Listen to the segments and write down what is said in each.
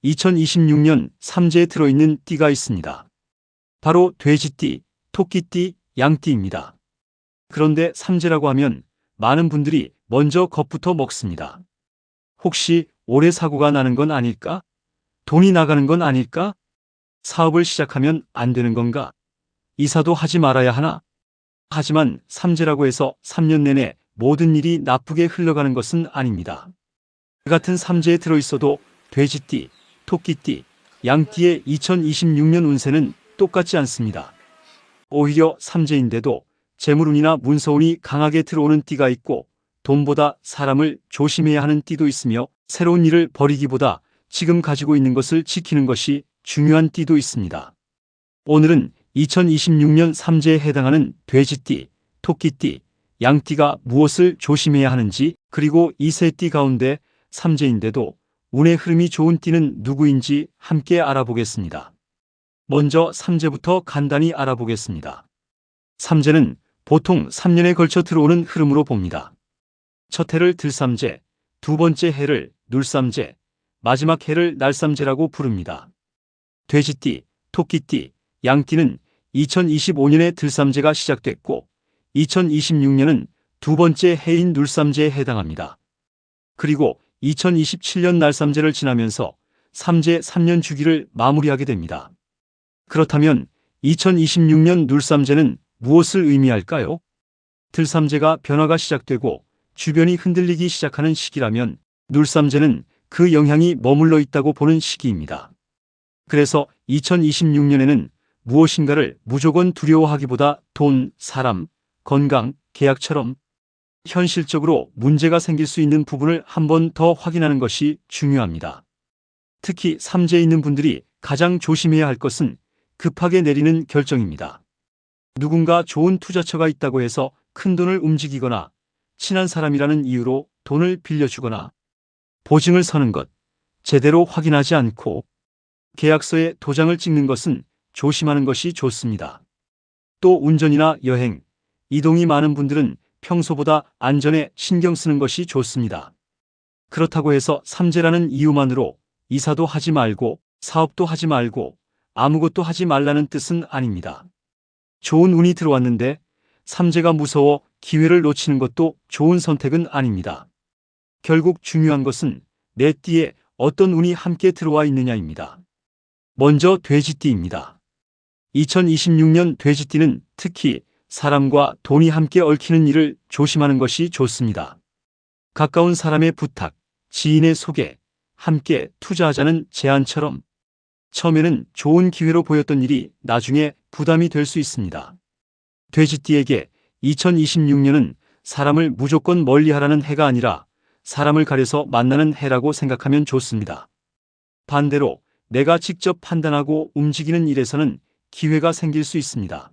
2026년 삼재에 들어있는 띠가 있습니다. 바로 돼지띠, 토끼띠, 양띠입니다. 그런데 삼재라고 하면 많은 분들이 먼저 겁부터 먹습니다. 혹시 올해 사고가 나는 건 아닐까? 돈이 나가는 건 아닐까? 사업을 시작하면 안 되는 건가? 이사도 하지 말아야 하나? 하지만 삼재라고 해서 3년 내내 모든 일이 나쁘게 흘러가는 것은 아닙니다. 같은 삼재에 들어있어도 돼지띠, 토끼띠, 양띠의 2026년 운세는 똑같지 않습니다. 오히려 삼재인데도 재물운이나 문서운이 강하게 들어오는 띠가 있고 돈보다 사람을 조심해야 하는 띠도 있으며 새로운 일을 벌이기보다 지금 가지고 있는 것을 지키는 것이 중요한 띠도 있습니다. 오늘은 2026년 삼재에 해당하는 돼지띠, 토끼띠, 양띠가 무엇을 조심해야 하는지 그리고 이 세 띠 가운데 삼재인데도 운의 흐름이 좋은 띠는 누구인지 함께 알아보겠습니다. 먼저 삼재부터 간단히 알아보겠습니다. 삼재는 보통 3년에 걸쳐 들어오는 흐름으로 봅니다. 첫 해를 들삼재, 두 번째 해를 눌삼재, 마지막 해를 날삼재라고 부릅니다. 돼지띠, 토끼띠, 양띠는 2025년에 들삼재가 시작됐고 2026년은 두 번째 해인 눌삼재에 해당합니다. 그리고 2027년 날삼재를 지나면서 삼재 3년 주기를 마무리하게 됩니다. 그렇다면 2026년 눌삼재는 무엇을 의미할까요? 들삼재가 변화가 시작되고 주변이 흔들리기 시작하는 시기라면 눌삼재는 그 영향이 머물러 있다고 보는 시기입니다. 그래서 2026년에는 무엇인가를 무조건 두려워하기보다 돈, 사람, 건강, 계약처럼 현실적으로 문제가 생길 수 있는 부분을 한 번 더 확인하는 것이 중요합니다. 특히 삼재에 있는 분들이 가장 조심해야 할 것은 급하게 내리는 결정입니다. 누군가 좋은 투자처가 있다고 해서 큰 돈을 움직이거나 친한 사람이라는 이유로 돈을 빌려주거나 보증을 서는 것, 제대로 확인하지 않고 계약서에 도장을 찍는 것은 조심하는 것이 좋습니다. 또 운전이나 여행, 이동이 많은 분들은 평소보다 안전에 신경 쓰는 것이 좋습니다. 그렇다고 해서 삼재라는 이유만으로 이사도 하지 말고 사업도 하지 말고 아무것도 하지 말라는 뜻은 아닙니다. 좋은 운이 들어왔는데 삼재가 무서워 기회를 놓치는 것도 좋은 선택은 아닙니다. 결국 중요한 것은 내 띠에 어떤 운이 함께 들어와 있느냐입니다. 먼저 돼지띠입니다. 2026년 돼지띠는 특히 사람과 돈이 함께 얽히는 일을 조심하는 것이 좋습니다. 가까운 사람의 부탁, 지인의 소개, 함께 투자하자는 제안처럼 처음에는 좋은 기회로 보였던 일이 나중에 부담이 될 수 있습니다. 돼지띠에게 2026년은 사람을 무조건 멀리하라는 해가 아니라 사람을 가려서 만나는 해라고 생각하면 좋습니다. 반대로 내가 직접 판단하고 움직이는 일에서는 기회가 생길 수 있습니다.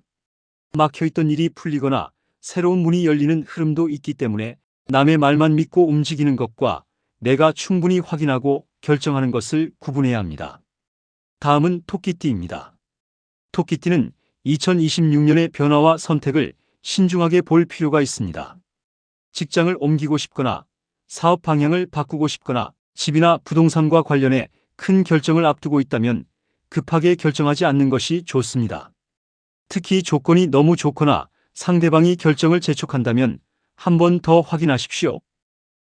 막혀있던 일이 풀리거나 새로운 문이 열리는 흐름도 있기 때문에 남의 말만 믿고 움직이는 것과 내가 충분히 확인하고 결정하는 것을 구분해야 합니다. 다음은 토끼띠입니다. 토끼띠는 2026년의 변화와 선택을 신중하게 볼 필요가 있습니다. 직장을 옮기고 싶거나 사업 방향을 바꾸고 싶거나 집이나 부동산과 관련해 큰 결정을 앞두고 있다면 급하게 결정하지 않는 것이 좋습니다. 특히 조건이 너무 좋거나 상대방이 결정을 재촉한다면 한 번 더 확인하십시오.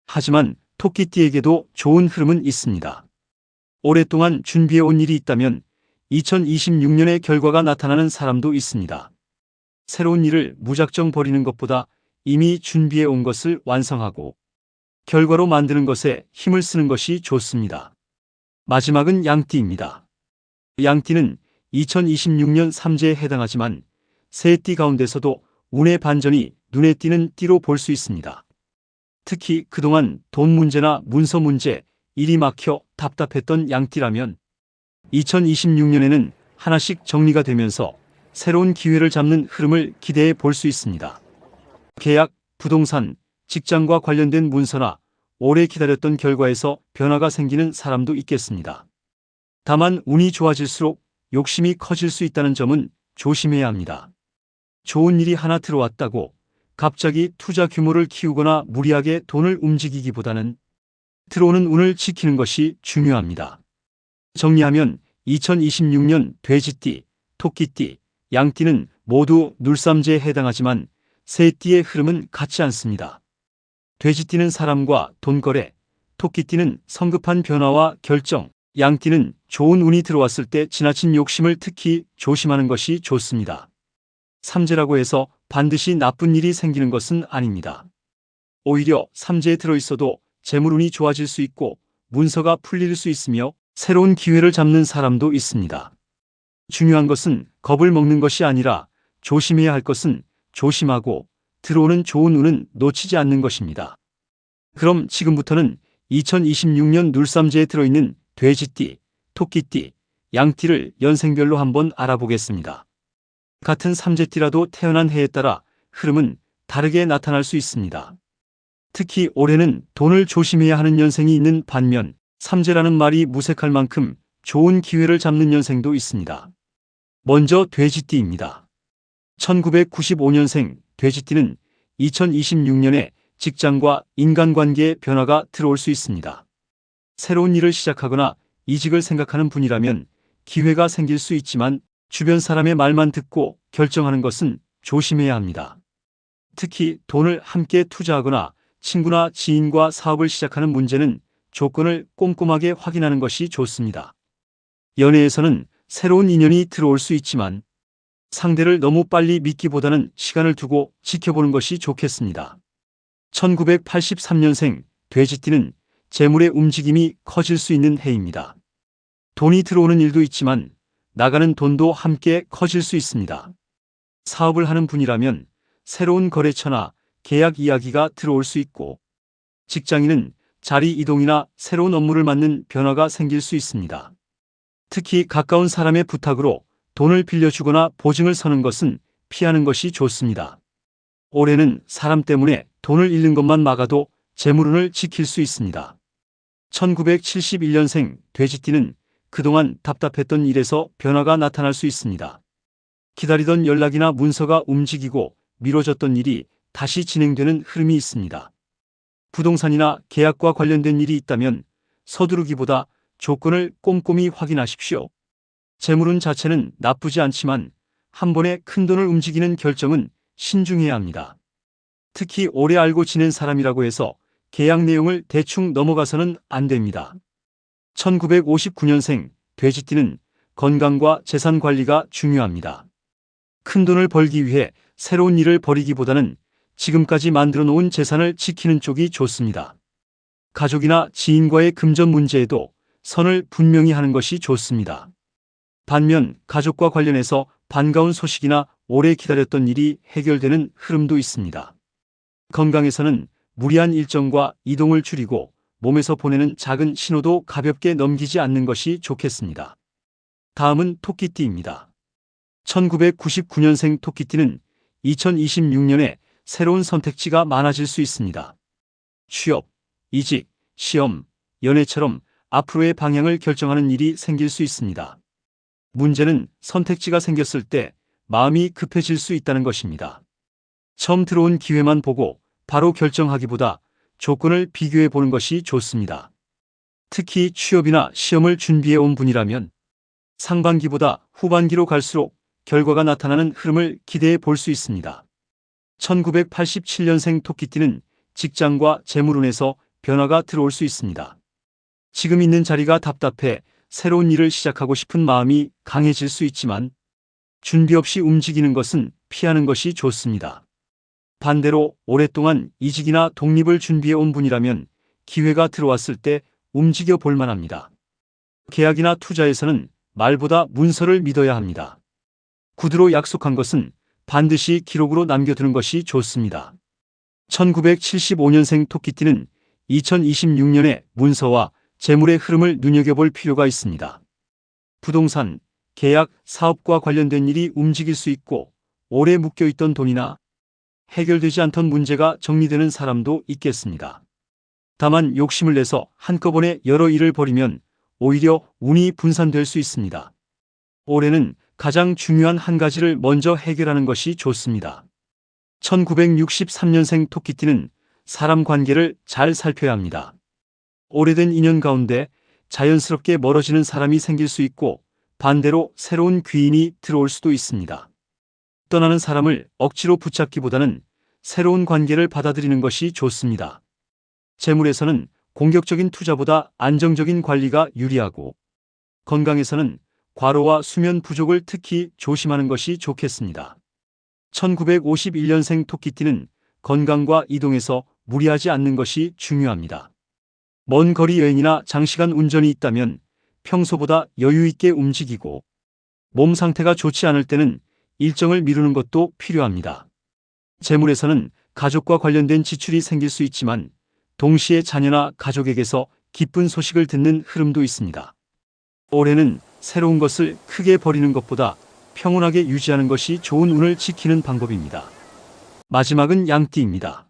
하지만 토끼띠에게도 좋은 흐름은 있습니다. 오랫동안 준비해온 일이 있다면 2026년의 결과가 나타나는 사람도 있습니다. 새로운 일을 무작정 벌이는 것보다 이미 준비해온 것을 완성하고 결과로 만드는 것에 힘을 쓰는 것이 좋습니다. 마지막은 양띠입니다. 양띠는 2026년 삼재에 해당하지만 세 띠 가운데서도 운의 반전이 눈에 띄는 띠로 볼 수 있습니다. 특히 그동안 돈 문제나 문서 문제, 일이 막혀 답답했던 양띠라면 2026년에는 하나씩 정리가 되면서 새로운 기회를 잡는 흐름을 기대해 볼 수 있습니다. 계약, 부동산, 직장과 관련된 문서나 오래 기다렸던 결과에서 변화가 생기는 사람도 있겠습니다. 다만 운이 좋아질수록 욕심이 커질 수 있다는 점은 조심해야 합니다. 좋은 일이 하나 들어왔다고 갑자기 투자 규모를 키우거나 무리하게 돈을 움직이기보다는 들어오는 운을 지키는 것이 중요합니다. 정리하면 2026년 돼지띠, 토끼띠, 양띠는 모두 눌삼재에 해당하지만 세 띠의 흐름은 같지 않습니다. 돼지띠는 사람과 돈거래, 토끼띠는 성급한 변화와 결정, 양띠는 좋은 운이 들어왔을 때 지나친 욕심을 특히 조심하는 것이 좋습니다. 삼재라고 해서 반드시 나쁜 일이 생기는 것은 아닙니다. 오히려 삼재에 들어있어도 재물운이 좋아질 수 있고 문서가 풀릴 수 있으며 새로운 기회를 잡는 사람도 있습니다. 중요한 것은 겁을 먹는 것이 아니라 조심해야 할 것은 조심하고 들어오는 좋은 운은 놓치지 않는 것입니다. 그럼 지금부터는 2026년 눌삼재에 들어있는 돼지띠, 토끼띠, 양띠를 연생별로 한번 알아보겠습니다. 같은 삼재띠라도 태어난 해에 따라 흐름은 다르게 나타날 수 있습니다. 특히 올해는 돈을 조심해야 하는 년생이 있는 반면 삼재라는 말이 무색할 만큼 좋은 기회를 잡는 년생도 있습니다. 먼저 돼지띠입니다. 1995년생 돼지띠는 2026년에 직장과 인간관계의 변화가 들어올 수 있습니다. 새로운 일을 시작하거나 이직을 생각하는 분이라면 기회가 생길 수 있지만 주변 사람의 말만 듣고 결정하는 것은 조심해야 합니다. 특히 돈을 함께 투자하거나 친구나 지인과 사업을 시작하는 문제는 조건을 꼼꼼하게 확인하는 것이 좋습니다. 연애에서는 새로운 인연이 들어올 수 있지만 상대를 너무 빨리 믿기보다는 시간을 두고 지켜보는 것이 좋겠습니다. 1983년생 돼지띠는 재물의 움직임이 커질 수 있는 해입니다. 돈이 들어오는 일도 있지만 나가는 돈도 함께 커질 수 있습니다. 사업을 하는 분이라면 새로운 거래처나 계약 이야기가 들어올 수 있고 직장인은 자리 이동이나 새로운 업무를 맡는 변화가 생길 수 있습니다. 특히 가까운 사람의 부탁으로 돈을 빌려주거나 보증을 서는 것은 피하는 것이 좋습니다. 올해는 사람 때문에 돈을 잃는 것만 막아도 재물운을 지킬 수 있습니다. 1971년생 돼지띠는 그동안 답답했던 일에서 변화가 나타날 수 있습니다. 기다리던 연락이나 문서가 움직이고 미뤄졌던 일이 다시 진행되는 흐름이 있습니다. 부동산이나 계약과 관련된 일이 있다면 서두르기보다 조건을 꼼꼼히 확인하십시오. 재물운 자체는 나쁘지 않지만 한 번에 큰돈을 움직이는 결정은 신중해야 합니다. 특히 오래 알고 지낸 사람이라고 해서 계약 내용을 대충 넘어가서는 안 됩니다. 1959년생 돼지띠는 건강과 재산 관리가 중요합니다. 큰돈을 벌기 위해 새로운 일을 벌이기보다는 지금까지 만들어 놓은 재산을 지키는 쪽이 좋습니다. 가족이나 지인과의 금전 문제에도 선을 분명히 하는 것이 좋습니다. 반면 가족과 관련해서 반가운 소식이나 오래 기다렸던 일이 해결되는 흐름도 있습니다. 건강에서는 무리한 일정과 이동을 줄이고 몸에서 보내는 작은 신호도 가볍게 넘기지 않는 것이 좋겠습니다. 다음은 토끼띠입니다. 1999년생 토끼띠는 2026년에 새로운 선택지가 많아질 수 있습니다. 취업, 이직, 시험, 연애처럼 앞으로의 방향을 결정하는 일이 생길 수 있습니다. 문제는 선택지가 생겼을 때 마음이 급해질 수 있다는 것입니다. 처음 들어온 기회만 보고 바로 결정하기보다 조건을 비교해 보는 것이 좋습니다. 특히 취업이나 시험을 준비해 온 분이라면 상반기보다 후반기로 갈수록 결과가 나타나는 흐름을 기대해 볼 수 있습니다. 1987년생 토끼띠는 직장과 재물운에서 변화가 들어올 수 있습니다. 지금 있는 자리가 답답해 새로운 일을 시작하고 싶은 마음이 강해질 수 있지만 준비 없이 움직이는 것은 피하는 것이 좋습니다. 반대로 오랫동안 이직이나 독립을 준비해 온 분이라면 기회가 들어왔을 때 움직여 볼 만합니다. 계약이나 투자에서는 말보다 문서를 믿어야 합니다. 구두로 약속한 것은 반드시 기록으로 남겨두는 것이 좋습니다. 1975년생 토끼띠는 2026년에 문서와 재물의 흐름을 눈여겨볼 필요가 있습니다. 부동산, 계약, 사업과 관련된 일이 움직일 수 있고 오래 묶여있던 돈이나 해결되지 않던 문제가 정리되는 사람도 있겠습니다. 다만 욕심을 내서 한꺼번에 여러 일을 벌이면 오히려 운이 분산될 수 있습니다. 올해는 가장 중요한 한 가지를 먼저 해결하는 것이 좋습니다. 1963년생 토끼띠는 사람 관계를 잘 살펴야 합니다. 오래된 인연 가운데 자연스럽게 멀어지는 사람이 생길 수 있고 반대로 새로운 귀인이 들어올 수도 있습니다. 떠나는 사람을 억지로 붙잡기보다는 새로운 관계를 받아들이는 것이 좋습니다. 재물에서는 공격적인 투자보다 안정적인 관리가 유리하고 건강에서는 과로와 수면 부족을 특히 조심하는 것이 좋겠습니다. 1951년생 토끼띠는 건강과 이동에서 무리하지 않는 것이 중요합니다. 먼 거리 여행이나 장시간 운전이 있다면 평소보다 여유 있게 움직이고 몸 상태가 좋지 않을 때는 일정을 미루는 것도 필요합니다. 재물에서는 가족과 관련된 지출이 생길 수 있지만 동시에 자녀나 가족에게서 기쁜 소식을 듣는 흐름도 있습니다. 올해는 새로운 것을 크게 버리는 것보다 평온하게 유지하는 것이 좋은 운을 지키는 방법입니다. 마지막은 양띠입니다.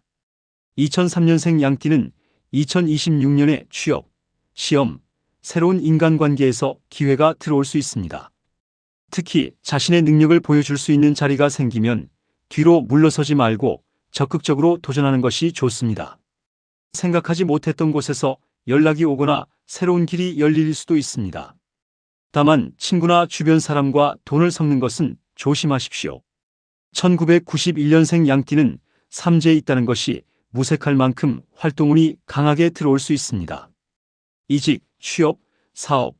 2003년생 양띠는 2026년에 취업, 시험, 새로운 인간관계에서 기회가 들어올 수 있습니다. 특히 자신의 능력을 보여줄 수 있는 자리가 생기면 뒤로 물러서지 말고 적극적으로 도전하는 것이 좋습니다. 생각하지 못했던 곳에서 연락이 오거나 새로운 길이 열릴 수도 있습니다. 다만 친구나 주변 사람과 돈을 섞는 것은 조심하십시오. 1991년생 양띠는 삼재에 있다는 것이 무색할 만큼 활동운이 강하게 들어올 수 있습니다. 이직, 취업, 사업,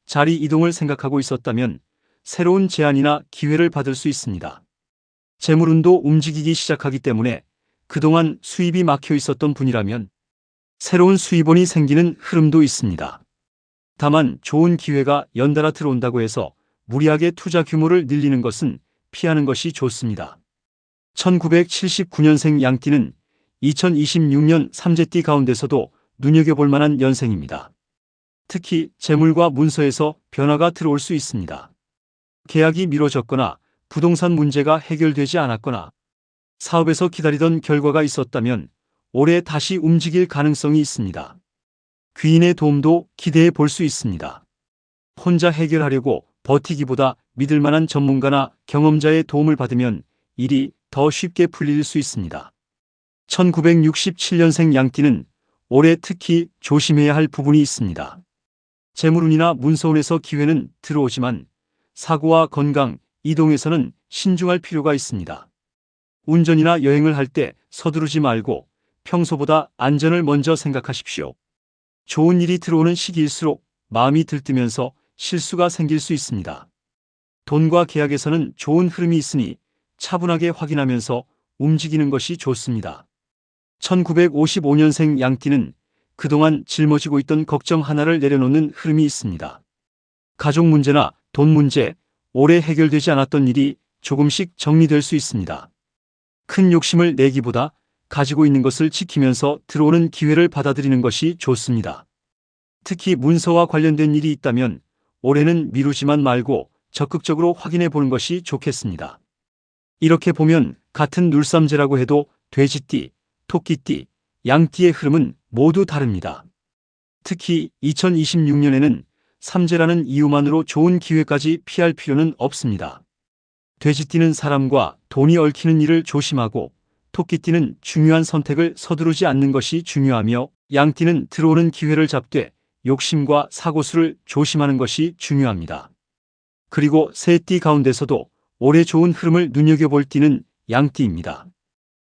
자리 이동을 생각하고 있었다면 새로운 제안이나 기회를 받을 수 있습니다. 재물운도 움직이기 시작하기 때문에 그동안 수입이 막혀 있었던 분이라면 새로운 수입원이 생기는 흐름도 있습니다. 다만 좋은 기회가 연달아 들어온다고 해서 무리하게 투자 규모를 늘리는 것은 피하는 것이 좋습니다. 1979년생 양띠는 2026년 삼재띠 가운데서도 눈여겨볼 만한 연생입니다. 특히 재물과 문서에서 변화가 들어올 수 있습니다. 계약이 미뤄졌거나 부동산 문제가 해결되지 않았거나 사업에서 기다리던 결과가 있었다면 올해 다시 움직일 가능성이 있습니다. 귀인의 도움도 기대해 볼 수 있습니다. 혼자 해결하려고 버티기보다 믿을 만한 전문가나 경험자의 도움을 받으면 일이 더 쉽게 풀릴 수 있습니다. 1967년생 양띠는 올해 특히 조심해야 할 부분이 있습니다. 재물운이나 문서운에서 기회는 들어오지만 사고와 건강, 이동에서는 신중할 필요가 있습니다. 운전이나 여행을 할 때 서두르지 말고 평소보다 안전을 먼저 생각하십시오. 좋은 일이 들어오는 시기일수록 마음이 들뜨면서 실수가 생길 수 있습니다. 돈과 계약에서는 좋은 흐름이 있으니 차분하게 확인하면서 움직이는 것이 좋습니다. 1955년생 양띠는 그동안 짊어지고 있던 걱정 하나를 내려놓는 흐름이 있습니다. 가족 문제나 돈 문제, 오래 해결되지 않았던 일이 조금씩 정리될 수 있습니다. 큰 욕심을 내기보다 가지고 있는 것을 지키면서 들어오는 기회를 받아들이는 것이 좋습니다. 특히 문서와 관련된 일이 있다면 올해는 미루지만 말고 적극적으로 확인해 보는 것이 좋겠습니다. 이렇게 보면 같은 눌삼재라고 해도 돼지띠, 토끼띠, 양띠의 흐름은 모두 다릅니다. 특히 2026년에는 삼재라는 이유만으로 좋은 기회까지 피할 필요는 없습니다. 돼지띠는 사람과 돈이 얽히는 일을 조심하고 토끼띠는 중요한 선택을 서두르지 않는 것이 중요하며 양띠는 들어오는 기회를 잡되 욕심과 사고수를 조심하는 것이 중요합니다. 그리고 세 띠 가운데서도 올해 좋은 흐름을 눈여겨볼 띠는 양띠입니다.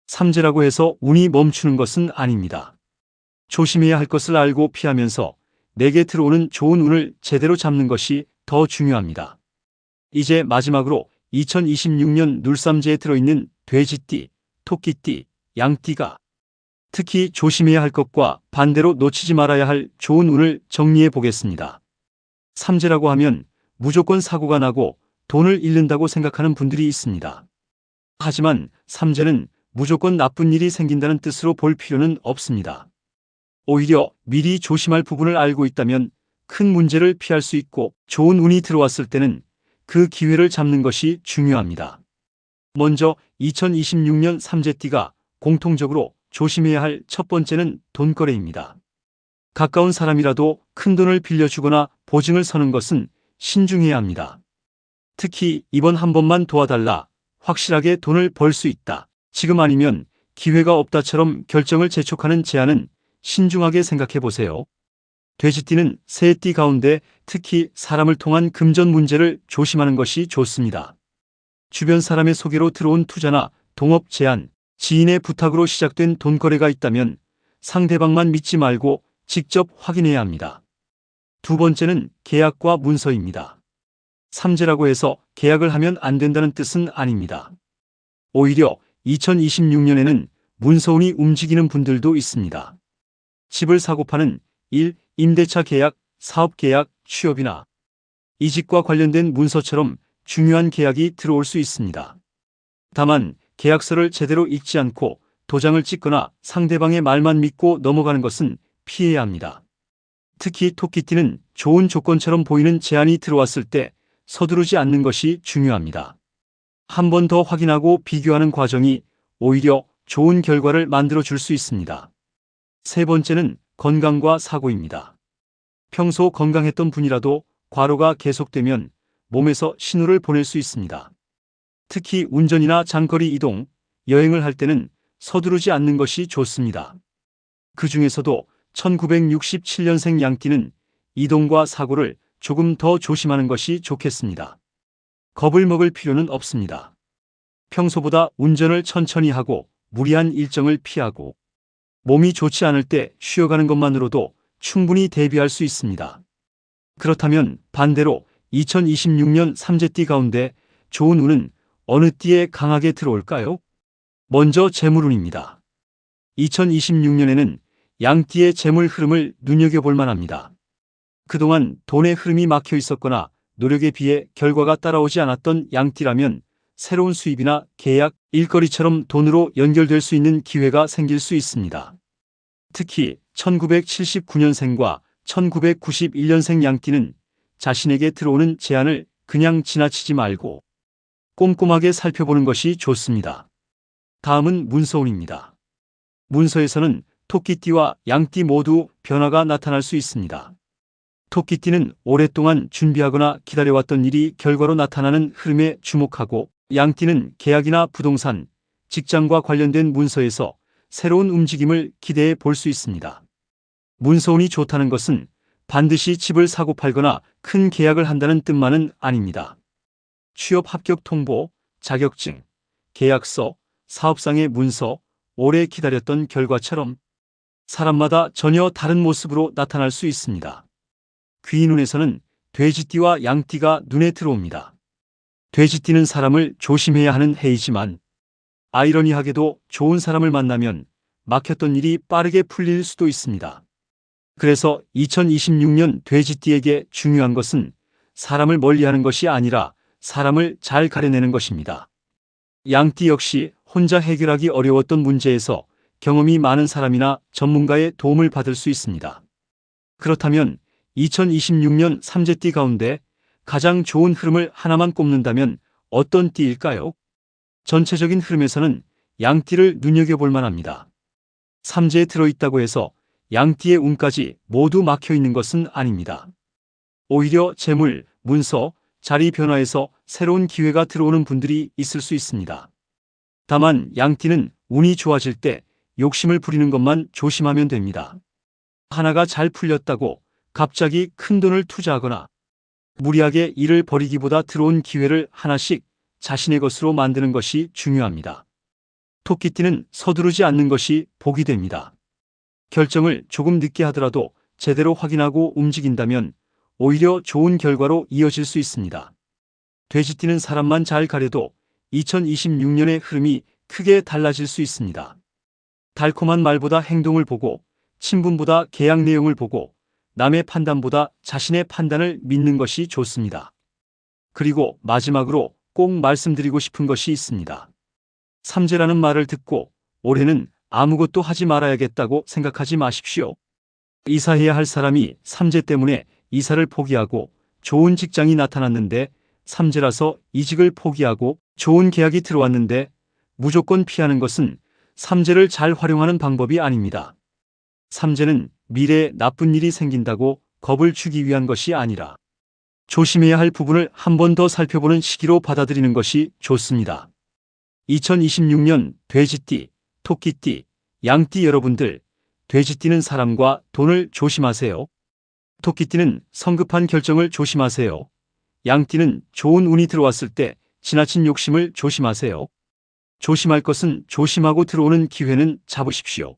삼재라고 해서 운이 멈추는 것은 아닙니다. 조심해야 할 것을 알고 피하면서 내게 들어오는 좋은 운을 제대로 잡는 것이 더 중요합니다. 이제 마지막으로 2026년 눌삼재에 들어있는 돼지띠, 토끼띠, 양띠가 특히 조심해야 할 것과 반대로 놓치지 말아야 할 좋은 운을 정리해 보겠습니다. 삼재라고 하면 무조건 사고가 나고 돈을 잃는다고 생각하는 분들이 있습니다. 하지만 삼재는 무조건 나쁜 일이 생긴다는 뜻으로 볼 필요는 없습니다. 오히려 미리 조심할 부분을 알고 있다면 큰 문제를 피할 수 있고 좋은 운이 들어왔을 때는 그 기회를 잡는 것이 중요합니다. 먼저 2026년 삼재띠가 공통적으로 조심해야 할 첫 번째는 돈거래입니다. 가까운 사람이라도 큰 돈을 빌려주거나 보증을 서는 것은 신중해야 합니다. 특히 이번 한 번만 도와달라, 확실하게 돈을 벌 수 있다, 지금 아니면 기회가 없다처럼 결정을 재촉하는 제안은 신중하게 생각해 보세요. 돼지띠는 세 띠 가운데 특히 사람을 통한 금전 문제를 조심하는 것이 좋습니다. 주변 사람의 소개로 들어온 투자나 동업 제안, 지인의 부탁으로 시작된 돈거래가 있다면 상대방만 믿지 말고 직접 확인해야 합니다. 두 번째는 계약과 문서입니다. 삼재라고 해서 계약을 하면 안 된다는 뜻은 아닙니다. 오히려 2026년에는 문서운이 움직이는 분들도 있습니다. 집을 사고 파는 일, 임대차 계약, 사업 계약, 취업이나 이직과 관련된 문서처럼 중요한 계약이 들어올 수 있습니다. 다만 계약서를 제대로 읽지 않고 도장을 찍거나 상대방의 말만 믿고 넘어가는 것은 피해야 합니다. 특히 토끼띠는 좋은 조건처럼 보이는 제안이 들어왔을 때 서두르지 않는 것이 중요합니다. 한 번 더 확인하고 비교하는 과정이 오히려 좋은 결과를 만들어 줄 수 있습니다. 세 번째는 건강과 사고입니다. 평소 건강했던 분이라도 과로가 계속되면 몸에서 신호를 보낼 수 있습니다. 특히 운전이나 장거리 이동, 여행을 할 때는 서두르지 않는 것이 좋습니다. 그 중에서도 1967년생 양띠는 이동과 사고를 조금 더 조심하는 것이 좋겠습니다. 겁을 먹을 필요는 없습니다. 평소보다 운전을 천천히 하고 무리한 일정을 피하고 몸이 좋지 않을 때 쉬어가는 것만으로도 충분히 대비할 수 있습니다. 그렇다면 반대로 2026년 삼재띠 가운데 좋은 운은 어느 띠에 강하게 들어올까요? 먼저 재물운입니다. 2026년에는 양띠의 재물 흐름을 눈여겨볼 만합니다. 그동안 돈의 흐름이 막혀 있었거나 노력에 비해 결과가 따라오지 않았던 양띠라면 새로운 수입이나 계약, 일거리처럼 돈으로 연결될 수 있는 기회가 생길 수 있습니다. 특히 1979년생과 1991년생 양띠는 자신에게 들어오는 제안을 그냥 지나치지 말고 꼼꼼하게 살펴보는 것이 좋습니다. 다음은 문서운입니다. 문서에서는 토끼띠와 양띠 모두 변화가 나타날 수 있습니다. 토끼띠는 오랫동안 준비하거나 기다려왔던 일이 결과로 나타나는 흐름에 주목하고, 양띠는 계약이나 부동산, 직장과 관련된 문서에서 새로운 움직임을 기대해 볼 수 있습니다. 문서운이 좋다는 것은 반드시 집을 사고 팔거나 큰 계약을 한다는 뜻만은 아닙니다. 취업 합격 통보, 자격증, 계약서, 사업상의 문서, 오래 기다렸던 결과처럼 사람마다 전혀 다른 모습으로 나타날 수 있습니다. 귀인운에서는 돼지띠와 양띠가 눈에 들어옵니다. 돼지띠는 사람을 조심해야 하는 해이지만 아이러니하게도 좋은 사람을 만나면 막혔던 일이 빠르게 풀릴 수도 있습니다. 그래서 2026년 돼지띠에게 중요한 것은 사람을 멀리하는 것이 아니라 사람을 잘 가려내는 것입니다. 양띠 역시 혼자 해결하기 어려웠던 문제에서 경험이 많은 사람이나 전문가의 도움을 받을 수 있습니다. 그렇다면 2026년 삼재띠 가운데 가장 좋은 흐름을 하나만 꼽는다면 어떤 띠일까요? 전체적인 흐름에서는 양띠를 눈여겨볼 만합니다. 삼재에 들어있다고 해서 양띠의 운까지 모두 막혀 있는 것은 아닙니다. 오히려 재물, 문서, 자리 변화에서 새로운 기회가 들어오는 분들이 있을 수 있습니다. 다만 양띠는 운이 좋아질 때 욕심을 부리는 것만 조심하면 됩니다. 하나가 잘 풀렸다고 갑자기 큰 돈을 투자하거나 무리하게 일을 벌이기보다 들어온 기회를 하나씩 자신의 것으로 만드는 것이 중요합니다. 토끼띠는 서두르지 않는 것이 복이 됩니다. 결정을 조금 늦게 하더라도 제대로 확인하고 움직인다면 오히려 좋은 결과로 이어질 수 있습니다. 돼지띠는 사람만 잘 가려도 2026년의 흐름이 크게 달라질 수 있습니다. 달콤한 말보다 행동을 보고, 친분보다 계약 내용을 보고, 남의 판단보다 자신의 판단을 믿는 것이 좋습니다. 그리고 마지막으로 꼭 말씀드리고 싶은 것이 있습니다. 삼재라는 말을 듣고 올해는 아무것도 하지 말아야겠다고 생각하지 마십시오. 이사해야 할 사람이 삼재 때문에 이사를 포기하고 좋은 직장이 나타났는데, 삼재라서 이직을 포기하고 좋은 계약이 들어왔는데 무조건 피하는 것은 삼재를 잘 활용하는 방법이 아닙니다. 삼재는 미래에 나쁜 일이 생긴다고 겁을 주기 위한 것이 아니라 조심해야 할 부분을 한 번 더 살펴보는 시기로 받아들이는 것이 좋습니다. 2026년 돼지띠, 토끼띠, 양띠 여러분들, 돼지띠는 사람과 돈을 조심하세요. 토끼띠는 성급한 결정을 조심하세요. 양띠는 좋은 운이 들어왔을 때 지나친 욕심을 조심하세요. 조심할 것은 조심하고 들어오는 기회는 잡으십시오.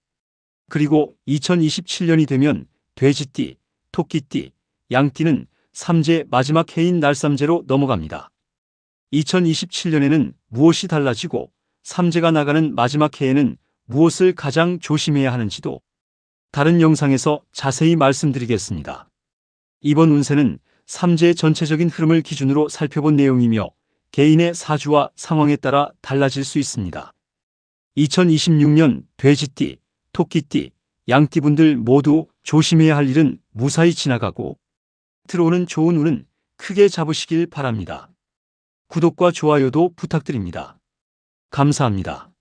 그리고 2027년이 되면 돼지띠, 토끼띠, 양띠는 삼재 마지막 해인 날삼재로 넘어갑니다. 2027년에는 무엇이 달라지고 삼재가 나가는 마지막 해에는 무엇을 가장 조심해야 하는지도 다른 영상에서 자세히 말씀드리겠습니다. 이번 운세는 삼재의 전체적인 흐름을 기준으로 살펴본 내용이며 개인의 사주와 상황에 따라 달라질 수 있습니다. 2026년 돼지띠, 토끼띠, 양띠분들 모두 조심해야 할 일은 무사히 지나가고 들어오는 좋은 운은 크게 잡으시길 바랍니다. 구독과 좋아요도 부탁드립니다. 감사합니다.